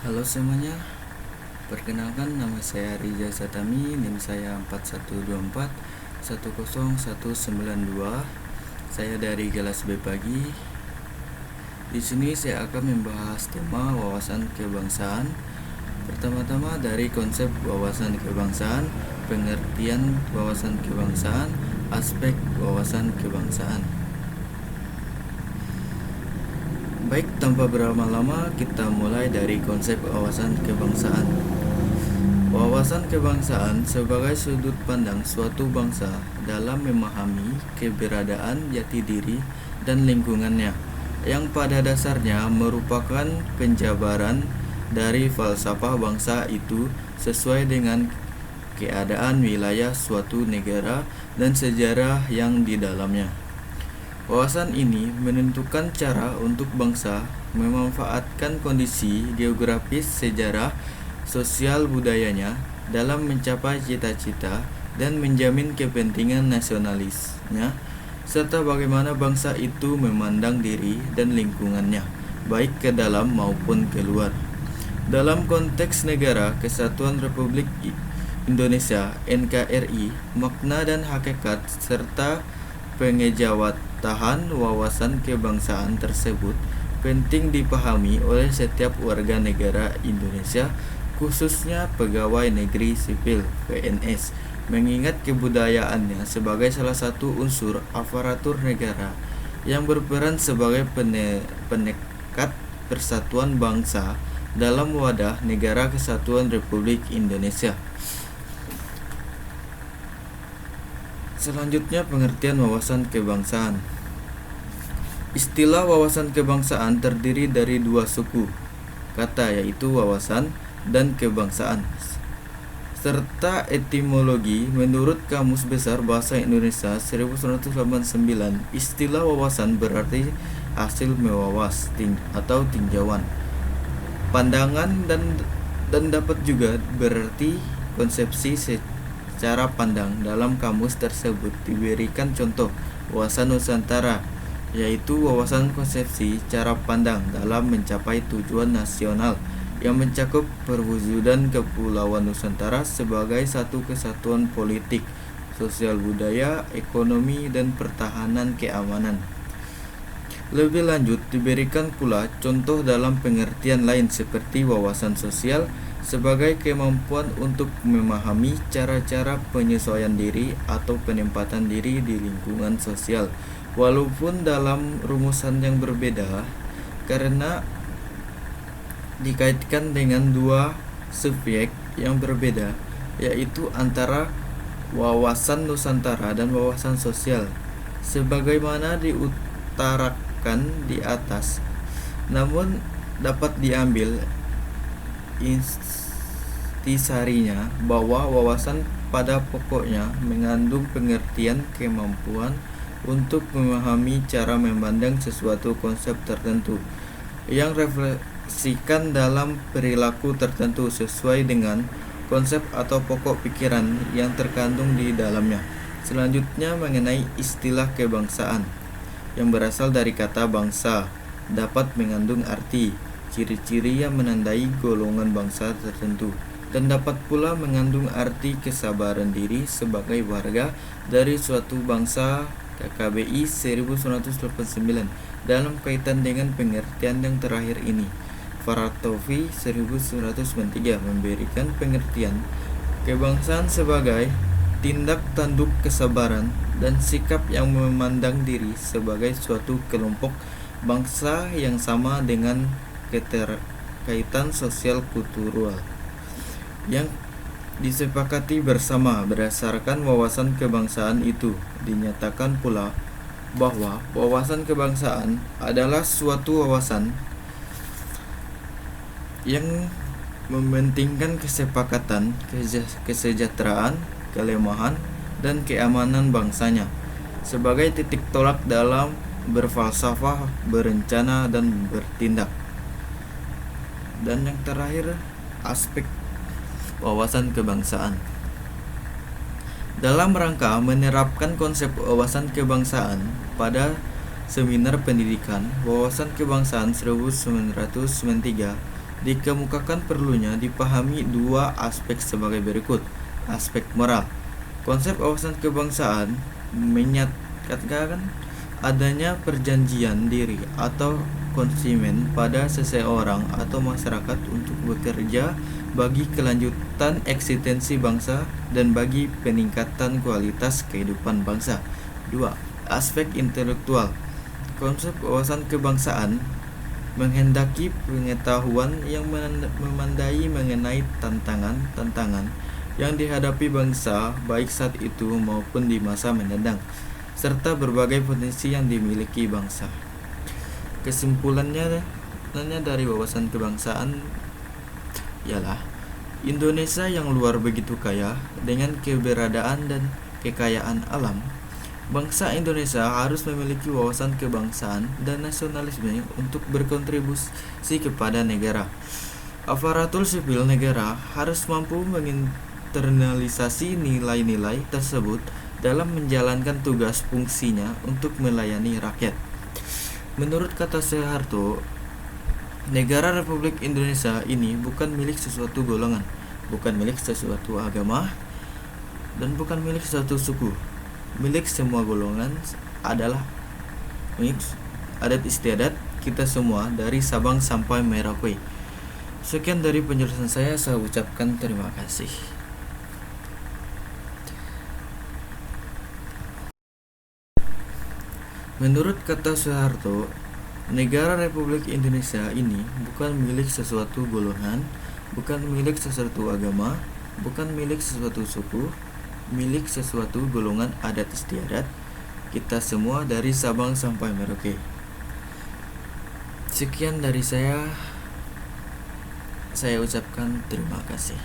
Halo semuanya, perkenalkan nama saya Riza Satami, NIM saya 4124 10192. Saya dari kelas B pagi. Di sini saya akan membahas tema wawasan kebangsaan. Pertama-tama dari konsep wawasan kebangsaan, pengertian wawasan kebangsaan, aspek wawasan kebangsaan. Baik, tanpa berlama-lama kita mulai dari konsep wawasan kebangsaan. Wawasan kebangsaan sebagai sudut pandang suatu bangsa dalam memahami keberadaan jati diri dan lingkungannya, yang pada dasarnya merupakan penjabaran dari falsafah bangsa itu sesuai dengan keadaan wilayah suatu negara dan sejarah yang di dalamnya. Wawasan ini menentukan cara untuk bangsa memanfaatkan kondisi geografis, sejarah, sosial budayanya dalam mencapai cita-cita dan menjamin kepentingan nasionalisnya, serta bagaimana bangsa itu memandang diri dan lingkungannya, baik ke dalam maupun keluar. Dalam konteks Negara Kesatuan Republik Indonesia (NKRI), makna dan hakikat serta pengejawatahan wawasan kebangsaan tersebut penting dipahami oleh setiap warga negara Indonesia, khususnya pegawai negeri sipil (PNS), mengingat kebudayaannya sebagai salah satu unsur aparatur negara yang berperan sebagai penekat persatuan bangsa dalam wadah Negara Kesatuan Republik Indonesia. Selanjutnya, pengertian wawasan kebangsaan. Istilah wawasan kebangsaan terdiri dari dua suku kata, yaitu wawasan dan kebangsaan, serta etimologi. Menurut Kamus Besar Bahasa Indonesia 1989, istilah wawasan berarti hasil mewawas atau tinjauan, pandangan dan dapat juga berarti konsepsi cara pandang. Dalam kamus tersebut diberikan contoh wawasan Nusantara, yaitu wawasan konsepsi cara pandang dalam mencapai tujuan nasional yang mencakup perwujudan Kepulauan Nusantara sebagai satu kesatuan politik, sosial, budaya, ekonomi, dan pertahanan keamanan. Lebih lanjut, diberikan pula contoh dalam pengertian lain seperti wawasan sosial sebagai kemampuan untuk memahami cara-cara penyesuaian diri atau penempatan diri di lingkungan sosial, walaupun dalam rumusan yang berbeda karena dikaitkan dengan dua subjek yang berbeda, yaitu antara wawasan Nusantara dan wawasan sosial, sebagaimana diutarakan di atas. Namun dapat diambil intisarinya bahwa wawasan pada pokoknya mengandung pengertian kemampuan untuk memahami cara memandang sesuatu konsep tertentu yang refleksikan dalam perilaku tertentu sesuai dengan konsep atau pokok pikiran yang terkandung di dalamnya. Selanjutnya, mengenai istilah kebangsaan yang berasal dari kata bangsa, dapat mengandung arti ciri-ciri yang menandai golongan bangsa tertentu, dan dapat pula mengandung arti kesabaran diri sebagai warga dari suatu bangsa. KKBI 1989 dalam kaitan dengan pengertian yang terakhir ini. Faratovi 1993 memberikan pengertian kebangsaan sebagai tindak tanduk kesabaran dan sikap yang memandang diri sebagai suatu kelompok bangsa yang sama dengan keterkaitan sosial kultural yang disepakati bersama. Berdasarkan wawasan kebangsaan itu, dinyatakan pula bahwa wawasan kebangsaan adalah suatu wawasan yang mementingkan kesepakatan, kesejahteraan, kelemahan, dan keamanan bangsanya sebagai titik tolak dalam berfalsafah, berencana, dan bertindak. Dan yang terakhir, aspek wawasan kebangsaan. Dalam rangka menerapkan konsep wawasan kebangsaan pada Seminar Pendidikan Wawasan Kebangsaan 1993 Dikemukakan perlunya dipahami dua aspek sebagai berikut. Aspek moral. Konsep wawasan kebangsaan menyatakan adanya perjanjian diri atau konsumen pada seseorang atau masyarakat untuk bekerja bagi kelanjutan eksistensi bangsa dan bagi peningkatan kualitas kehidupan bangsa. 2. Aspek intelektual. Konsep wawasan kebangsaan menghendaki pengetahuan yang memandai mengenai tantangan-tantangan yang dihadapi bangsa baik saat itu maupun di masa mendatang, serta berbagai potensi yang dimiliki bangsa. Kesimpulannya dari wawasan kebangsaan ialah Indonesia yang luar begitu kaya dengan keberadaan dan kekayaan alam. Bangsa Indonesia harus memiliki wawasan kebangsaan dan nasionalisme untuk berkontribusi kepada negara. Aparatur sipil negara harus mampu menginternalisasi nilai-nilai tersebut dalam menjalankan tugas fungsinya untuk melayani rakyat. Menurut kata Soeharto, negara Republik Indonesia ini bukan milik sesuatu golongan, bukan milik sesuatu agama, dan bukan milik suatu suku. Milik semua golongan adalah milik adat istiadat kita semua dari Sabang sampai Merauke. Sekian dari penjelasan saya ucapkan terima kasih. Menurut kata Soeharto, negara Republik Indonesia ini bukan milik sesuatu golongan, bukan milik sesuatu agama, bukan milik sesuatu suku, milik sesuatu golongan adat istiadat kita semua dari Sabang sampai Merauke. Sekian dari saya ucapkan terima kasih.